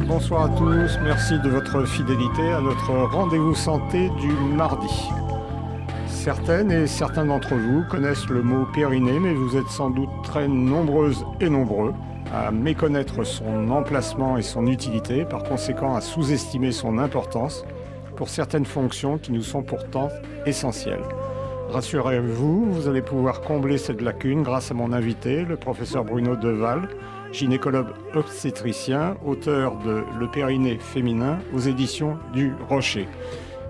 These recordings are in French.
bonsoir à tous. Merci de votre fidélité à notre rendez-vous santé du mardi. Certaines et certains d'entre vous connaissent le mot périnée, mais vous êtes sans doute très nombreuses et nombreux à méconnaître son emplacement et son utilité, par conséquent à sous-estimer son importance pour certaines fonctions qui nous sont pourtant essentielles. Rassurez-vous, vous allez pouvoir combler cette lacune grâce à mon invité, le professeur Bruno Deval, gynécologue obstétricien, auteur de Le périnée féminin aux éditions du Rocher.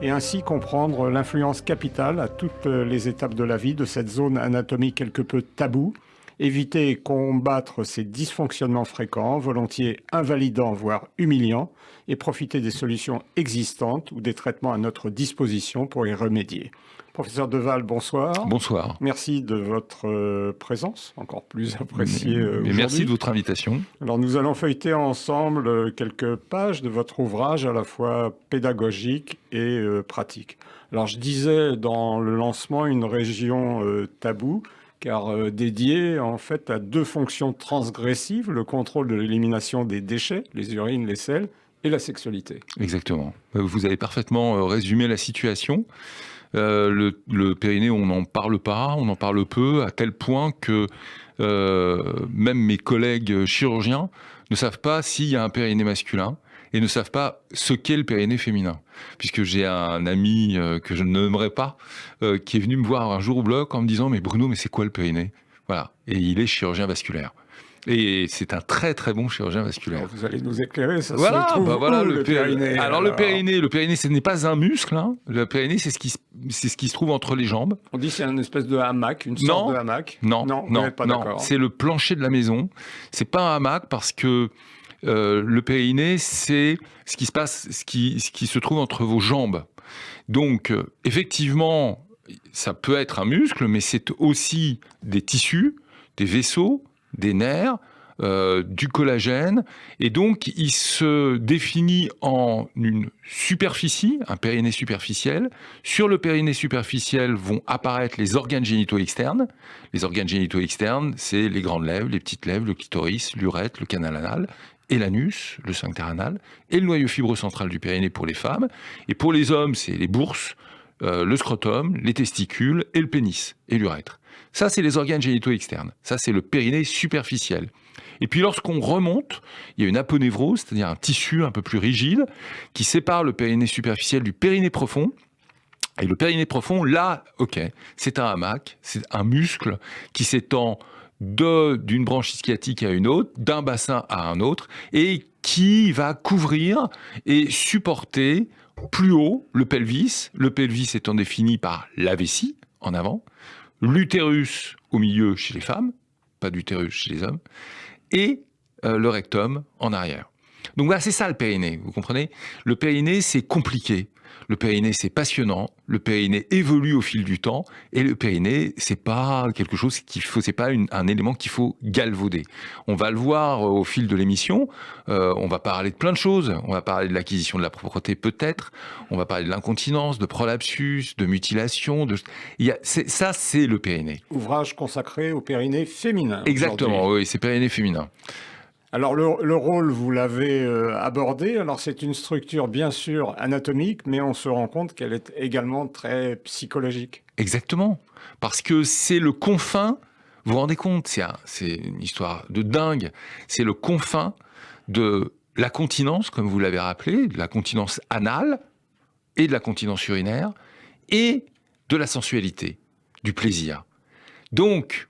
Et ainsi comprendre l'influence capitale à toutes les étapes de la vie de cette zone anatomique quelque peu taboue, éviter et combattre ces dysfonctionnements fréquents, volontiers invalidants, voire humiliants, et profiter des solutions existantes ou des traitements à notre disposition pour y remédier. Professeur Deval, bonsoir. Bonsoir. Merci de votre présence, encore plus appréciée aujourd'hui. Merci de votre invitation. Alors nous allons feuilleter ensemble quelques pages de votre ouvrage à la fois pédagogique et pratique. Alors je disais dans le lancement une région taboue, car dédiée en fait à deux fonctions transgressives, le contrôle de l'élimination des déchets, les urines, les selles, et la sexualité. Exactement. Vous avez parfaitement résumé la situation. Le périnée, on n'en parle pas, on en parle peu, à tel point que même mes collègues chirurgiens ne savent pas s'il y a un périnée masculin et ne savent pas ce qu'est le périnée féminin. Puisque j'ai un ami que je ne nommerai pas, qui est venu me voir un jour au bloc en me disant « Mais Bruno, mais c'est quoi le périnée ?» Voilà. Et il est chirurgien vasculaire. Et c'est un très très bon chirurgien vasculaire. Alors vous allez nous éclairer, ça voilà, se trouve voilà, où, le périnée? Alors le périnée, ce n'est pas un muscle. Hein. Le périnée, c'est ce qui se trouve entre les jambes. On dit que c'est une espèce de hamac, une sorte de hamac. Non, c'est le plancher de la maison. C'est pas un hamac parce que le périnée, c'est ce qui se passe, ce qui se trouve entre vos jambes. Donc effectivement, ça peut être un muscle, mais c'est aussi des tissus, des vaisseaux, des nerfs, du collagène, et donc il se définit en une superficie, un périnée superficiel. Sur le périnée superficiel vont apparaître les organes génitaux externes. Les organes génitaux externes, c'est les grandes lèvres, les petites lèvres, le clitoris, l'urètre, le canal anal, et l'anus, le sphincter anal, et le noyau fibreux central du périnée pour les femmes. Et pour les hommes, c'est les bourses, le scrotum, les testicules, et le pénis, et l'urètre. Ça, c'est les organes génitaux externes. Ça, c'est le périnée superficiel. Et puis, lorsqu'on remonte, il y a une aponévrose, c'est-à-dire un tissu un peu plus rigide, qui sépare le périnée superficiel du périnée profond. Et le périnée profond, là, ok, c'est un hamac, c'est un muscle qui s'étend d'une branche ischiatique à une autre, d'un bassin à un autre, et qui va couvrir et supporter plus haut le pelvis étant défini par la vessie, en avant, l'utérus au milieu chez les femmes, pas d'utérus chez les hommes, et le rectum en arrière. Donc voilà, c'est ça le périnée, vous comprenez ? Le périnée, c'est compliqué. Le périnée, c'est passionnant. Le périnée évolue au fil du temps. Et le périnée, c'est pas quelque chose c'est pas un élément qu'il faut galvauder. On va le voir au fil de l'émission. On va parler de plein de choses. On va parler de l'acquisition de la propreté, peut-être. On va parler de l'incontinence, de prolapsus, de mutilation. Ça, c'est le périnée. Ouvrage consacré au périnée féminin. Exactement, oui, c'est périnée féminin. Alors le rôle, vous l'avez abordé. Alors c'est une structure bien sûr anatomique, mais on se rend compte qu'elle est également très psychologique. Exactement, parce que c'est le confin, vous vous rendez compte, c'est une histoire de dingue, c'est le confin de la continence, comme vous l'avez rappelé, de la continence anale et de la continence urinaire, et de la sensualité, du plaisir. Donc,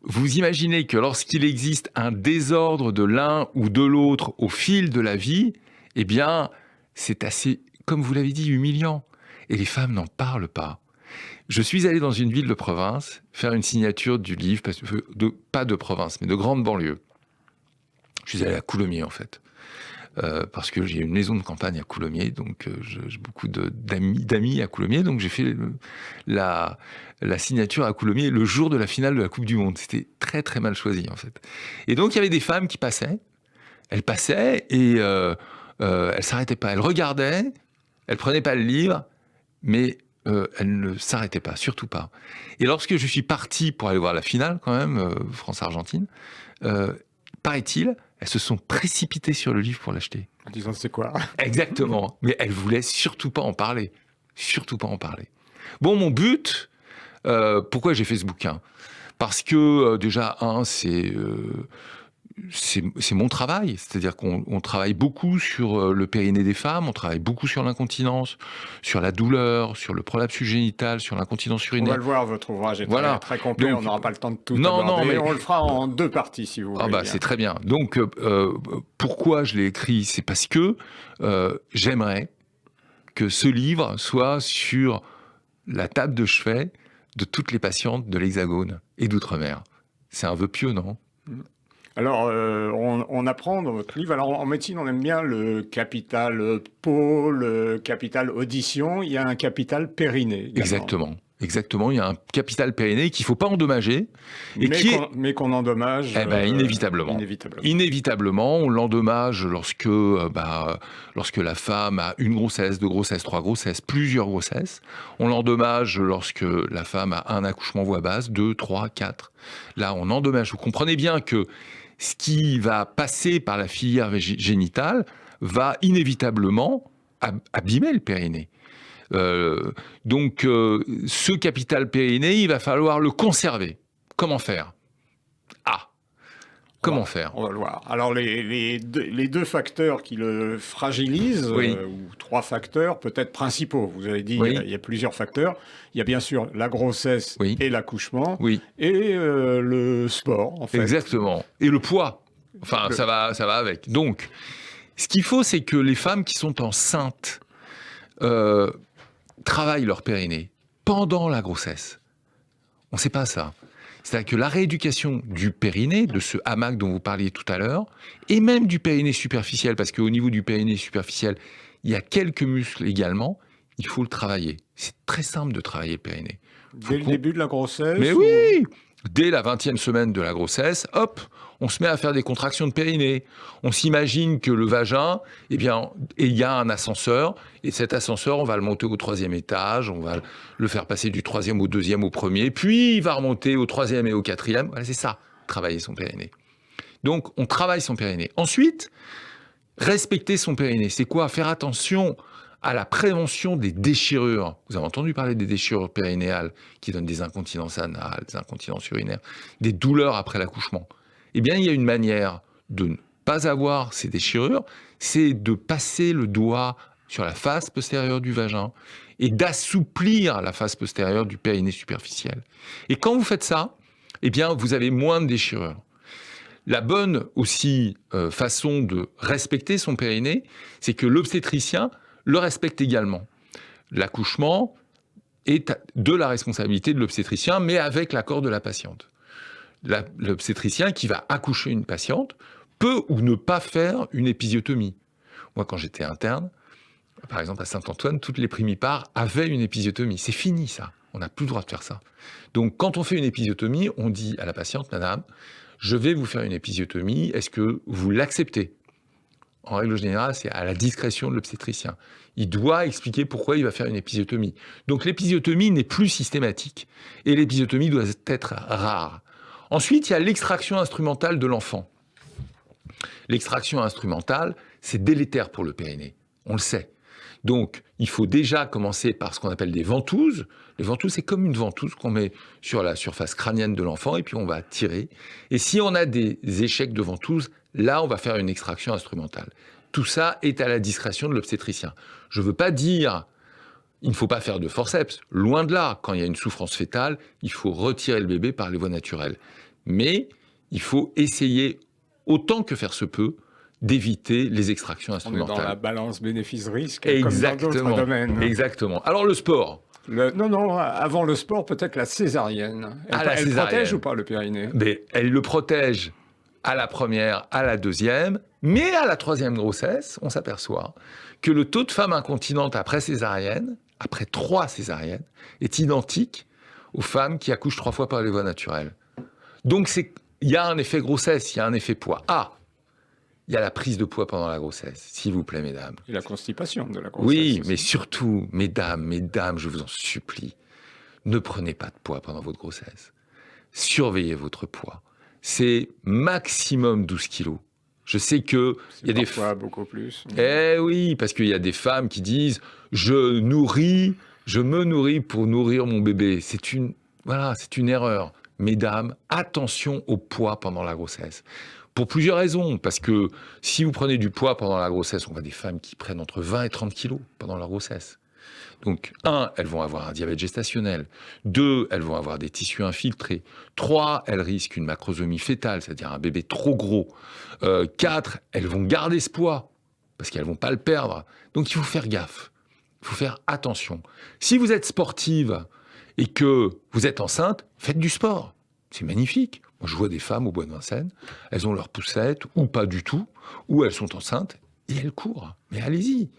vous imaginez que lorsqu'il existe un désordre de l'un ou de l'autre au fil de la vie, eh bien, c'est assez, comme vous l'avez dit, humiliant. Et les femmes n'en parlent pas. Je suis allé dans une ville de province faire une signature du livre, pas de province, mais de grande banlieue. Je suis allé à Coulommiers, en fait. Parce que j'ai une maison de campagne à Coulommiers, donc j'ai beaucoup d'amis à Coulommiers, donc j'ai fait la signature à Coulommiers le jour de la finale de la Coupe du Monde. C'était très très mal choisi en fait. Et donc il y avait des femmes qui passaient, elles passaient et elles s'arrêtaient pas, elles regardaient, elles prenaient pas le livre, mais elles ne s'arrêtaient pas, surtout pas. Et lorsque je suis parti pour aller voir la finale quand même, France-Argentine, paraît-il, elles se sont précipitées sur le livre pour l'acheter. En disant c'est quoi? Exactement. Mais elle voulait surtout pas en parler. Surtout pas en parler. Bon, mon but, pourquoi j'ai fait ce bouquin? Parce que déjà, c'est mon travail, c'est-à-dire qu'on travaille beaucoup sur le périnée des femmes, on travaille beaucoup sur l'incontinence, sur la douleur, sur le prolapsus génital, sur l'incontinence On urinaire. va le voir, votre ouvrage est Voilà. très complet, Donc, on n'aura pas le temps de tout non, aborder. non, mais On le fera en 2 parties, si vous voulez. Ah bah bien. c'est très bien. Donc pourquoi je l'ai écrit? C'est parce que j'aimerais que ce livre soit sur la table de chevet de toutes les patientes de l'Hexagone et d'Outre-mer. C'est un vœu pieux, non? Alors, on apprend dans votre livre, alors en médecine, on aime bien le capital peau, le capital audition, il y a un capital périnée. Également. Exactement. Il y a un capital périnée qu'il ne faut pas endommager. Et mais qu'on endommage inévitablement. Inévitablement, on l'endommage lorsque la femme a une grossesse, 2 grossesses, 3 grossesses, plusieurs grossesses. On l'endommage lorsque la femme a un accouchement voie basse, 2, 3, 4. Là, on endommage. Vous comprenez bien que ce qui va passer par la filière génitale va inévitablement abîmer le périnée. Donc, ce capital périnée, il va falloir le conserver. Comment faire? Comment faire? On va le voir. Alors, les 2 facteurs qui le fragilisent, oui. Ou 3 facteurs peut-être principaux. Vous avez dit, oui. il y a plusieurs facteurs. Il y a bien sûr la grossesse oui. et l'accouchement, oui. et le sport, en fait. Exactement. Et le poids. Enfin, ça va avec. Donc, ce qu'il faut, c'est que les femmes qui sont enceintes travaillent leur périnée pendant la grossesse. On ne sait pas ça. C'est-à-dire que la rééducation du périnée, de ce hamac dont vous parliez tout à l'heure, et même du périnée superficiel, parce qu'au niveau du périnée superficiel, il y a quelques muscles également, il faut le travailler. C'est très simple de travailler le périnée. Dès le début de la grossesse? Mais oui! Dès la 20e semaine de la grossesse, hop, on se met à faire des contractions de périnée. On s'imagine que le vagin, il y a un ascenseur, et cet ascenseur, on va le monter au 3e étage, on va le faire passer du 3e au 2e au 1er, puis il va remonter au 3e et au 4e. Voilà, c'est ça, travailler son périnée. Donc, on travaille son périnée. Ensuite, respecter son périnée. C'est quoi? Faire attention à la prévention des déchirures. Vous avez entendu parler des déchirures périnéales qui donnent des incontinences anales, des incontinences urinaires, des douleurs après l'accouchement. Eh bien, il y a une manière de ne pas avoir ces déchirures, c'est de passer le doigt sur la face postérieure du vagin et d'assouplir la face postérieure du périnée superficiel. Et quand vous faites ça, eh bien, vous avez moins de déchirures. La bonne aussi façon de respecter son périnée, c'est que l'obstétricien le respecte également. L'accouchement est de la responsabilité de l'obstétricien, mais avec l'accord de la patiente. L'obstétricien qui va accoucher une patiente peut ou ne pas faire une épisiotomie. Moi, quand j'étais interne, par exemple à Saint-Antoine, toutes les primipares avaient une épisiotomie. C'est fini ça, on n'a plus le droit de faire ça. Donc quand on fait une épisiotomie, on dit à la patiente, madame, je vais vous faire une épisiotomie, est-ce que vous l'acceptez? En règle générale, c'est à la discrétion de l'obstétricien. Il doit expliquer pourquoi il va faire une épisiotomie. Donc l'épisiotomie n'est plus systématique et l'épisiotomie doit être rare. Ensuite, il y a l'extraction instrumentale de l'enfant. L'extraction instrumentale, c'est délétère pour le périnée, on le sait. Donc, il faut déjà commencer par ce qu'on appelle des ventouses. Les ventouses, c'est comme une ventouse qu'on met sur la surface crânienne de l'enfant et puis on va tirer. Et si on a des échecs de ventouse, là, on va faire une extraction instrumentale. Tout ça est à la discrétion de l'obstétricien. Je ne veux pas dire il ne faut pas faire de forceps. Loin de là, quand il y a une souffrance fœtale, il faut retirer le bébé par les voies naturelles. Mais il faut essayer, autant que faire se peut, d'éviter les extractions instrumentales. On est dans la balance bénéfice-risque, comme dans d'autres domaines. Exactement. Alors le sport. Non, avant le sport, peut-être la césarienne. Elle protège ou pas le périnée? Mais elle le protège à la première, à la deuxième, mais à la 3e grossesse, on s'aperçoit que le taux de femmes incontinentes après césarienne, après 3 césariennes, est identique aux femmes qui accouchent 3 fois par les voies naturelles. Donc il y a un effet grossesse, il y a un effet poids. Il y a la prise de poids pendant la grossesse, s'il vous plaît, mesdames. Et la constipation de la grossesse. Oui, aussi. Mais surtout, mesdames, je vous en supplie, ne prenez pas de poids pendant votre grossesse. Surveillez votre poids. C'est maximum 12 kilos. Je sais que il y a des beaucoup plus. Eh oui, parce qu'il y a des femmes qui disent je me nourris pour nourrir mon bébé. C'est une erreur. Mesdames, attention au poids pendant la grossesse. Pour plusieurs raisons. Parce que si vous prenez du poids pendant la grossesse, on voit des femmes qui prennent entre 20 et 30 kilos pendant leur grossesse. Donc, 1, elles vont avoir un diabète gestationnel. 2, elles vont avoir des tissus infiltrés. 3, elles risquent une macrosomie fœtale, c'est-à-dire un bébé trop gros. 4, elles vont garder ce poids, parce qu'elles ne vont pas le perdre. Donc, il faut faire gaffe. Il faut faire attention. Si vous êtes sportive et que vous êtes enceinte, faites du sport. C'est magnifique. Moi, je vois des femmes au Bois de Vincennes, elles ont leur poussette, ou pas du tout, ou elles sont enceintes, et elles courent. Mais allez-y.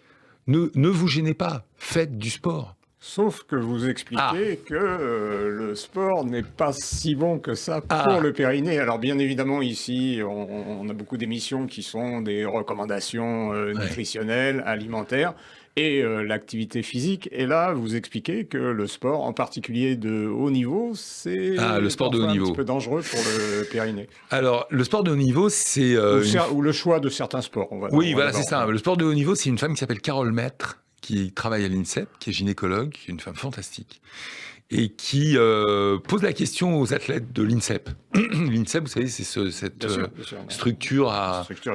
Ne vous gênez pas, faites du sport. Sauf que vous expliquez que le sport n'est pas si bon que ça pour le périnée. Alors bien évidemment ici, on a beaucoup d'émissions qui sont des recommandations nutritionnelles, alimentaires et l'activité physique. Et là, vous expliquez que le sport, en particulier de haut niveau, c'est le sport de haut niveau. Un petit peu dangereux pour le périnée. Alors, le sport de haut niveau, c'est... Ou le choix de certains sports. C'est ça. Le sport de haut niveau, c'est une femme qui s'appelle Carole Maître, qui travaille à l'INSEP, qui est gynécologue, qui est une femme fantastique, et qui pose la question aux athlètes de l'INSEP. L'INSEP, vous savez, c'est cette structure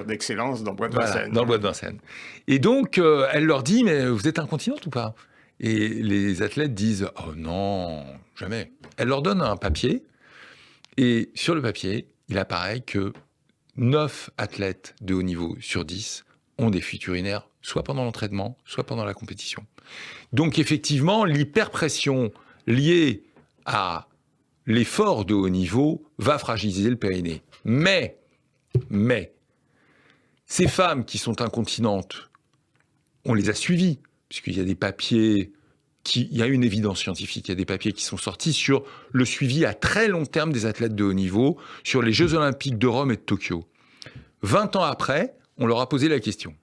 d'excellence dans le Bois de Vincennes. Dans le Bois de Vincennes. Et donc, elle leur dit, mais vous êtes incontinente ou pas ? Et les athlètes disent, oh non, jamais. Elle leur donne un papier, et sur le papier, il apparaît que 9 athlètes de haut niveau sur 10 ont des fuites urinaires, soit pendant l'entraînement, soit pendant la compétition. Donc effectivement, l'hyperpression liée à l'effort de haut niveau va fragiliser le périnée. Mais, ces femmes qui sont incontinentes, on les a suivies, puisqu'il y a des papiers, il y a une évidence scientifique, il y a des papiers qui sont sortis sur le suivi à très long terme des athlètes de haut niveau, sur les Jeux Olympiques de Rome et de Tokyo. 20 ans après, on leur a posé la question.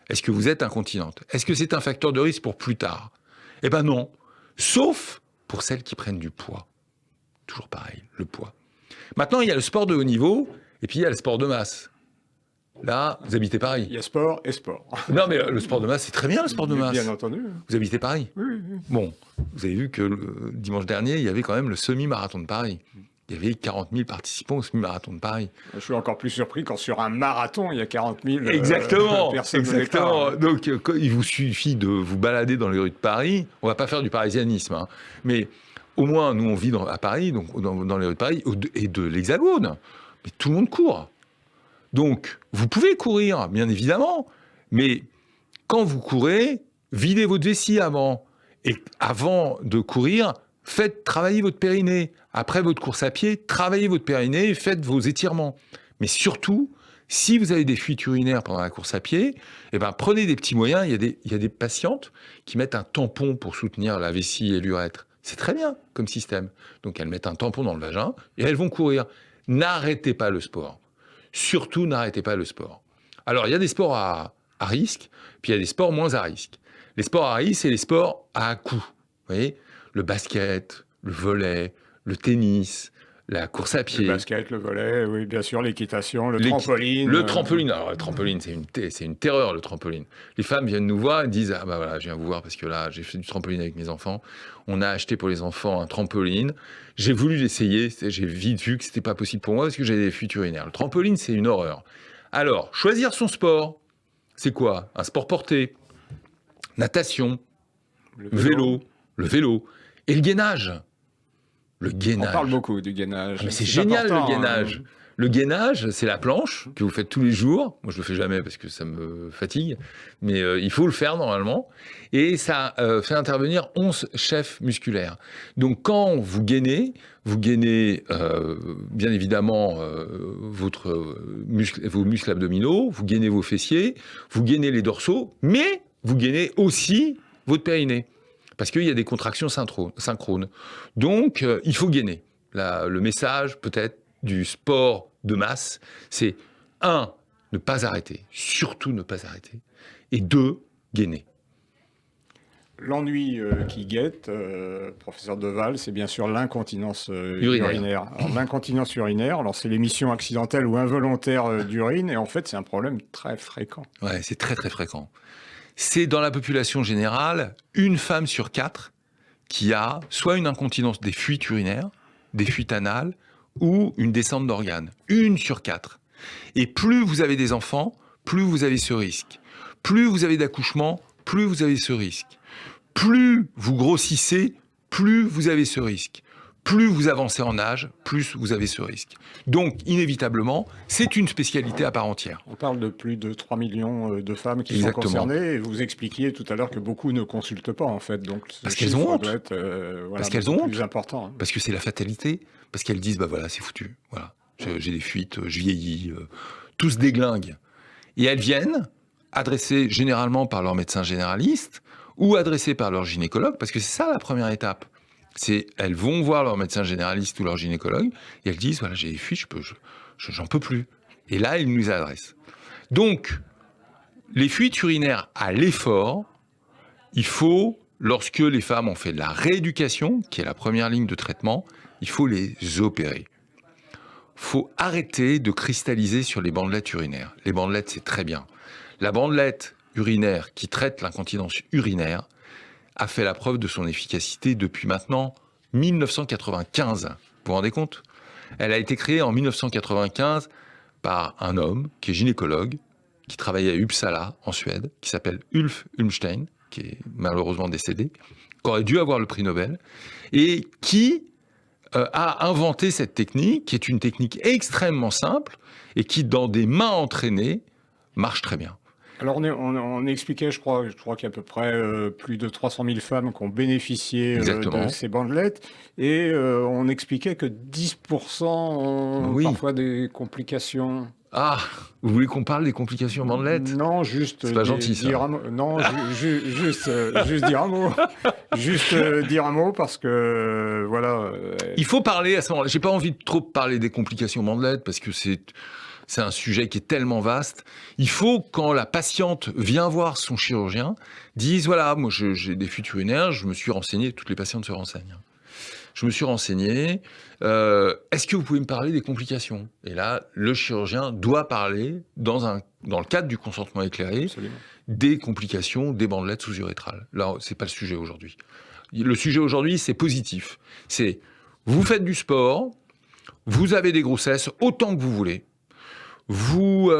Est-ce que vous êtes incontinente ? Est-ce que c'est un facteur de risque pour plus tard ? Eh ben non. Sauf pour celles qui prennent du poids. Toujours pareil, le poids. Maintenant, il y a le sport de haut niveau, et puis il y a le sport de masse. Là, vous habitez Paris. Il y a sport et sport. Non, mais le sport de masse, c'est très bien, le sport de masse. Bien entendu. Vous habitez Paris ? Oui. Bon, vous avez vu que le dimanche dernier, il y avait quand même le semi-marathon de Paris. Il y avait 40 000 participants au semi-marathon de Paris. Je suis encore plus surpris quand sur un marathon, il y a 40 000 personnes. Exactement. Donc, il vous suffit de vous balader dans les rues de Paris. On ne va pas faire du parisianisme, hein. Mais au moins, nous, on vit à Paris, donc dans les rues de Paris et de l'Hexagone. Mais tout le monde court. Donc, vous pouvez courir, bien évidemment. Mais quand vous courez, videz votre vessie avant. Et avant de courir, faites travailler votre périnée. Après votre course à pied, travaillez votre périnée et faites vos étirements. Mais surtout, si vous avez des fuites urinaires pendant la course à pied, eh ben, prenez des petits moyens. Il y a des patientes qui mettent un tampon pour soutenir la vessie et l'urètre. C'est très bien comme système. Donc elles mettent un tampon dans le vagin et elles vont courir. N'arrêtez pas le sport. Surtout, n'arrêtez pas le sport. Alors, il y a des sports à risque, puis il y a des sports moins à risque. Les sports à risque, c'est les sports à coups. Vous voyez ? Le basket, le volley, le tennis, la course à pied. Le basket, le volley, oui, bien sûr, l'équitation, le trampoline. Le trampoline, alors le trampoline, c'est une terreur, le trampoline. Les femmes viennent nous voir et disent « Ah bah voilà, je viens vous voir parce que là, j'ai fait du trampoline avec mes enfants. On a acheté pour les enfants un trampoline. J'ai voulu l'essayer, j'ai vite vu que c'était pas possible pour moi parce que j'avais des fuites urinaires. Le trampoline, c'est une horreur. Alors, choisir son sport, c'est quoi ? Un sport porté, natation, le vélo et le gainage. Le gainage. On parle beaucoup du gainage. Mais c'est génial, le gainage. Le gainage, c'est la planche que vous faites tous les jours. Moi, je le fais jamais parce que ça me fatigue. Mais il faut le faire normalement. Et ça fait intervenir 11 chefs musculaires. Donc, quand vous gainez bien évidemment vos muscles abdominaux, vous gainez vos fessiers, vous gainez les dorsaux, mais vous gainez aussi votre périnée. Parce qu'il y a des contractions synchrones. Donc, il faut gainer. Le message, peut-être, du sport de masse, c'est 1, ne pas arrêter. Surtout ne pas arrêter. Et 2, gainer. L'ennui qui guette, professeur Deval, c'est bien sûr l'incontinence urinaire. Alors, l'incontinence urinaire, alors c'est l'émission accidentelle ou involontaire d'urine, et en fait c'est un problème très fréquent. Ouais, c'est très très fréquent. C'est dans la population générale, une femme sur 4 qui a soit une incontinence des fuites urinaires, des fuites anales, ou une descente d'organes. 1 sur 4. Et plus vous avez des enfants, plus vous avez ce risque. Plus vous avez d'accouchements, plus vous avez ce risque. Plus vous grossissez, plus vous avez ce risque. Plus vous avancez en âge, plus vous avez ce risque. Donc, inévitablement, c'est une spécialité à part entière. On parle de plus de 3 millions de femmes qui sont concernées. Et vous expliquiez tout à l'heure que beaucoup ne consultent pas, en fait. Donc, parce qu'elles ont honte. Doit être, parce qu'elles ont honte. Plus important. Parce que c'est la fatalité. Parce qu'elles disent, bah voilà, c'est foutu. Voilà. J'ai des fuites, je vieillis. Tout se déglingue. Et elles viennent, adressées généralement par leur médecin généraliste, ou adressées par leur gynécologue, parce que c'est ça la première étape. Elles vont voir leur médecin généraliste ou leur gynécologue, et elles disent, voilà, j'ai des fuites, j'en peux plus. Et là, ils nous adressent. Donc, les fuites urinaires à l'effort, il faut, lorsque les femmes ont fait de la rééducation, qui est la première ligne de traitement, il faut les opérer. Il faut arrêter de cristalliser sur les bandelettes urinaires. Les bandelettes, c'est très bien. La bandelette urinaire qui traite l'incontinence urinaire a fait la preuve de son efficacité depuis maintenant 1995. Vous vous rendez compte ? Elle a été créée en 1995 par un homme qui est gynécologue, qui travaillait à Uppsala, en Suède, qui s'appelle Ulf Ulmstein, qui est malheureusement décédé, qui aurait dû avoir le prix Nobel, et qui a inventé cette technique, qui est une technique extrêmement simple, et qui, dans des mains entraînées, marche très bien. Alors on expliquait, je crois qu'il y a à peu près plus de 300 000 femmes qui ont bénéficié de ces bandelettes, et on expliquait que 10% ont parfois des complications. Ah, vous voulez qu'on parle des complications bandelettes ? Non, juste... C'est pas gentil, ça. Non, juste dire un mot. Juste dire un mot, parce que, voilà... Il faut parler à ce moment-là. J'ai pas envie de trop parler des complications bandelettes, parce que c'est un sujet qui est tellement vaste. Il faut, quand la patiente vient voir son chirurgien, dise, voilà, moi j'ai des fuites urinaires, je me suis renseigné, toutes les patientes se renseignent. Je me suis renseigné, est-ce que vous pouvez me parler des complications ? Et là, le chirurgien doit parler, dans le cadre du consentement éclairé, absolument, des complications des bandelettes sous-urétrales. Là, c'est pas le sujet aujourd'hui. Le sujet aujourd'hui, c'est positif. C'est, vous faites du sport, vous avez des grossesses autant que vous voulez, vous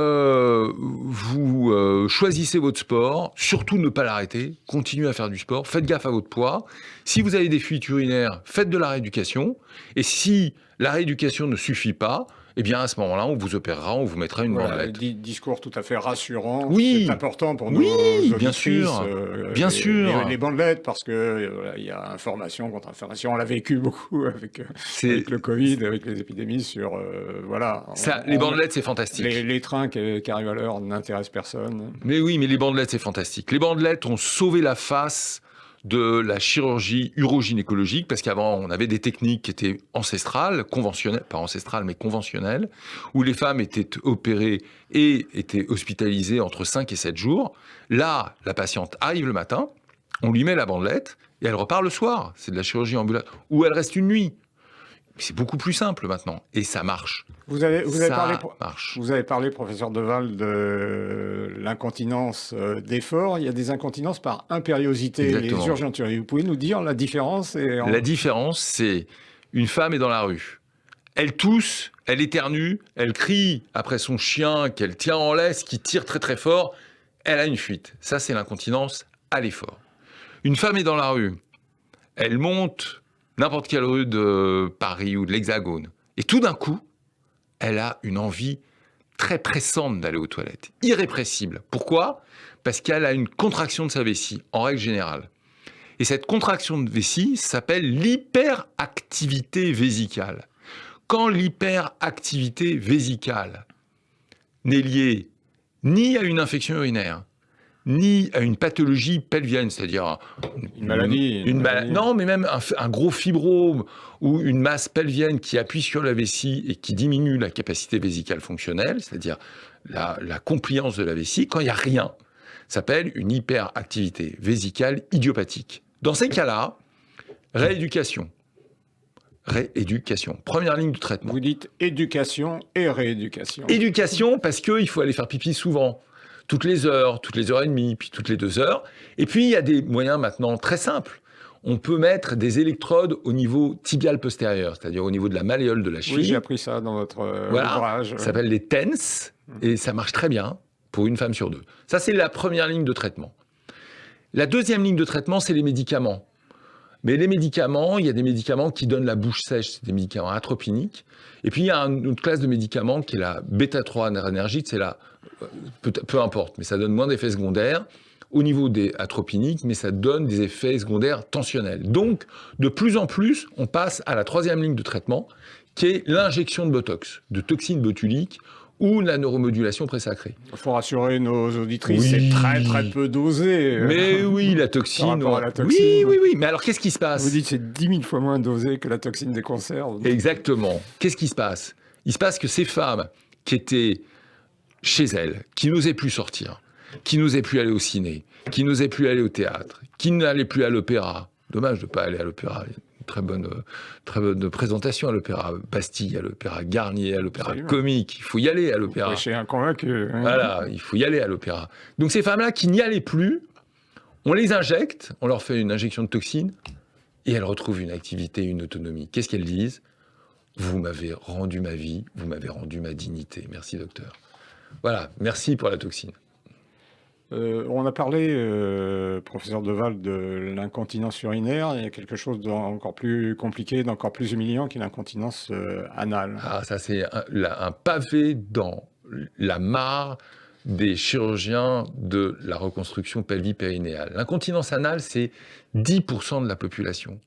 choisissez votre sport, surtout ne pas l'arrêter, continuez à faire du sport, faites gaffe à votre poids. Si vous avez des fuites urinaires, faites de la rééducation. Et si la rééducation ne suffit pas, eh bien à ce moment-là, on vous opérera, on vous mettra une bandelette. Discours tout à fait rassurant. Oui. C'est important pour nous. Oui, bien sûr. Bien sûr. Les bandelettes, parce que il y a information contre information. On l'a vécu beaucoup avec le Covid, avec les épidémies sur les bandelettes, c'est fantastique. Les trains qui arrivent à l'heure n'intéressent personne. Mais oui, mais les bandelettes, c'est fantastique. Les bandelettes ont sauvé la face de la chirurgie urogynécologique, parce qu'avant, on avait des techniques qui étaient ancestrales, conventionnelles, pas ancestrales, mais conventionnelles, où les femmes étaient opérées et étaient hospitalisées entre 5 et 7 jours. Là, la patiente arrive le matin, on lui met la bandelette, et elle repart le soir. C'est de la chirurgie ambulatoire. Ou elle reste une nuit. C'est beaucoup plus simple maintenant, et ça marche. Vous avez parlé, professeur Deval, de l'incontinence d'effort. Il y a des incontinences par impériosité, exactement, les urgenturies. Vous pouvez nous dire la différence La différence, c'est une femme est dans la rue. Elle tousse, elle éternue, elle crie après son chien qu'elle tient en laisse, qui tire très très fort. Elle a une fuite. Ça, c'est l'incontinence à l'effort. Une femme est dans la rue. Elle monte n'importe quelle rue de Paris ou de l'Hexagone. Et tout d'un coup, elle a une envie très pressante d'aller aux toilettes, irrépressible. Pourquoi ? Parce qu'elle a une contraction de sa vessie, en règle générale. Et cette contraction de vessie s'appelle l'hyperactivité vésicale. Quand l'hyperactivité vésicale n'est liée ni à une infection urinaire, ni à une pathologie pelvienne, c'est-à-dire une maladie. Non, mais même un gros fibrome ou une masse pelvienne qui appuie sur la vessie et qui diminue la capacité vésicale fonctionnelle, c'est-à-dire la compliance de la vessie, quand il n'y a rien. s'appelle une hyperactivité vésicale idiopathique. Dans ces cas-là, rééducation. Rééducation. Première ligne de traitement. Vous dites éducation et rééducation. Éducation parce qu'il faut aller faire pipi souvent. Toutes les heures et demie, puis toutes les 2 heures. Et puis, il y a des moyens maintenant très simples. On peut mettre des électrodes au niveau tibial postérieur, c'est-à-dire au niveau de la malléole de la cheville. Oui, j'ai appris ça dans votre ouvrage. Ça s'appelle les TENS, et ça marche très bien pour une femme sur 2. Ça, c'est la première ligne de traitement. La deuxième ligne de traitement, c'est les médicaments. Mais les médicaments, il y a des médicaments qui donnent la bouche sèche, c'est des médicaments atropiniques. Et puis, il y a une autre classe de médicaments qui est la bêta-3 adrénergique, c'est la... Peu importe, mais ça donne moins d'effets secondaires au niveau des atropiniques, mais ça donne des effets secondaires tensionnels. Donc, de plus en plus, on passe à la troisième ligne de traitement, qui est l'injection de Botox, de toxines botuliques, ou la neuromodulation présacrée. Il faut rassurer nos auditrices, Oui. c'est très très peu dosé. Mais oui, la toxine... Par rapport à la toxine. Oui. Mais alors, qu'est-ce qui se passe? Vous dites que c'est 10 000 fois moins dosé que la toxine des conserves. Exactement. Qu'est-ce qui se passe? Il se passe que ces femmes qui étaient chez elles, qui n'osaient plus sortir, qui n'osaient plus aller au ciné, qui n'osaient plus aller au théâtre, qui n'allaient plus à l'opéra. Dommage de ne pas aller à l'opéra. Il y a une très bonne présentation à l'opéra Bastille, à l'opéra Garnier, à l'opéra Comique. Il faut y aller à l'opéra. Prêchez un convaincu. Voilà, il faut y aller à l'opéra. Donc ces femmes-là qui n'y allaient plus, on les injecte, on leur fait une injection de toxines, et elles retrouvent une activité, une autonomie. Qu'est-ce qu'elles disent? Vous m'avez rendu ma vie, vous m'avez rendu ma dignité. Merci docteur. Voilà, merci pour la toxine. On a parlé, professeur Deval, de l'incontinence urinaire. Il y a quelque chose d'encore plus compliqué, d'encore plus humiliant, qui est l'incontinence anale. Ah, ça c'est un pavé dans la mare des chirurgiens de la reconstruction pelvie-périnéale. L'incontinence anale, c'est 10% de la population.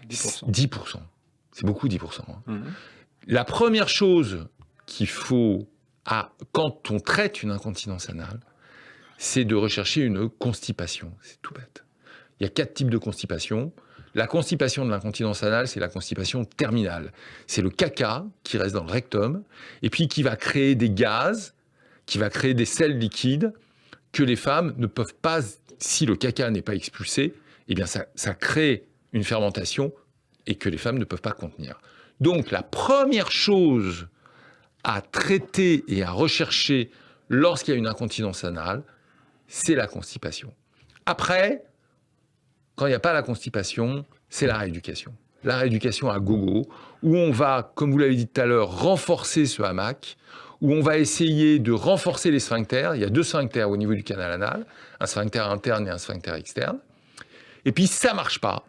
10%. 10%. C'est beaucoup, 10%. La première chose qu'il faut, quand on traite une incontinence anale, c'est de rechercher une constipation. C'est tout bête. Il y a 4 types de constipation. La constipation de l'incontinence anale, c'est la constipation terminale. C'est le caca qui reste dans le rectum et puis qui va créer des gaz, qui va créer des sels liquides que les femmes ne peuvent pas, si le caca n'est pas expulsé, eh bien ça crée une fermentation et que les femmes ne peuvent pas contenir. Donc la première chose à traiter et à rechercher lorsqu'il y a une incontinence anale, c'est la constipation. Après, quand il n'y a pas la constipation, c'est la rééducation. La rééducation à gogo, où on va, comme vous l'avez dit tout à l'heure, renforcer ce hamac, où on va essayer de renforcer les sphincters. Il y a 2 sphincters au niveau du canal anal, un sphincter interne et un sphincter externe. Et puis, si ça ne marche pas,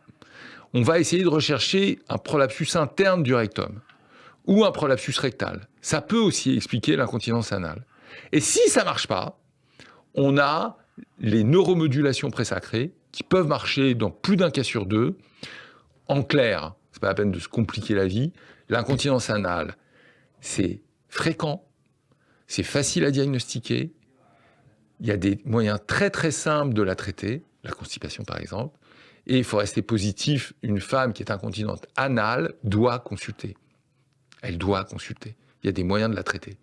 on va essayer de rechercher un prolapsus interne du rectum ou un prolapsus rectal. Ça peut aussi expliquer l'incontinence anale. Et si ça ne marche pas, on a les neuromodulations présacrées qui peuvent marcher dans plus d'un cas sur 2. En clair, c'est pas la peine de se compliquer la vie. L'incontinence anale, c'est fréquent, c'est facile à diagnostiquer. Il y a des moyens très très simples de la traiter, la constipation par exemple. Et il faut rester positif. Une femme qui est incontinente anale doit consulter. Elle doit consulter. Il y a des moyens de la traiter.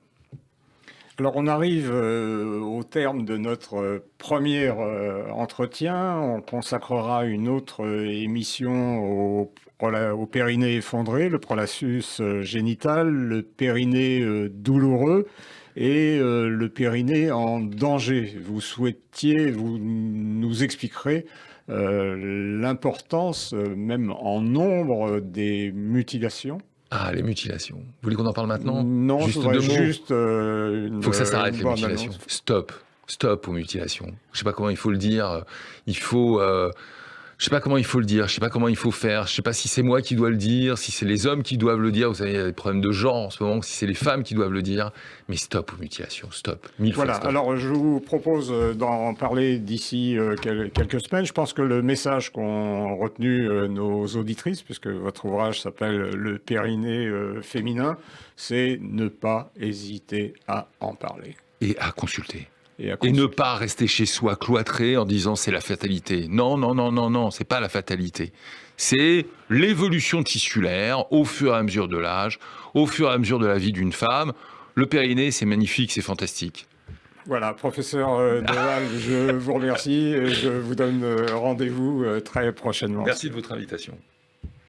Alors on arrive au terme de notre premier entretien. On consacrera une autre émission au périnée effondré, le prolapsus génital, le périnée douloureux et le périnée en danger. Vous nous expliquerez l'importance, même en nombre, des mutilations. Ah, les mutilations. Vous voulez qu'on en parle maintenant? Non, juste il faut que ça s'arrête, les mutilations. Stop aux mutilations. Je ne sais pas comment il faut le dire. Je ne sais pas comment il faut le dire. Je ne sais pas comment il faut faire. Je ne sais pas si c'est moi qui dois le dire, si c'est les hommes qui doivent le dire. Vous savez, il y a des problèmes de genre en ce moment, si c'est les femmes qui doivent le dire. Mais stop aux mutilations. Stop. 1000 fois stop. Alors je vous propose d'en parler d'ici quelques semaines. Je pense que le message qu'ont retenu nos auditrices, puisque votre ouvrage s'appelle Le périnée féminin, c'est ne pas hésiter à en parler. Et à consulter. Et ne pas rester chez soi cloîtré en disant c'est la fatalité. Non, c'est pas la fatalité. C'est l'évolution tissulaire au fur et à mesure de l'âge, au fur et à mesure de la vie d'une femme. Le périnée, c'est magnifique, c'est fantastique. Voilà, professeur Deval, je vous remercie et je vous donne rendez-vous très prochainement. Merci de votre invitation.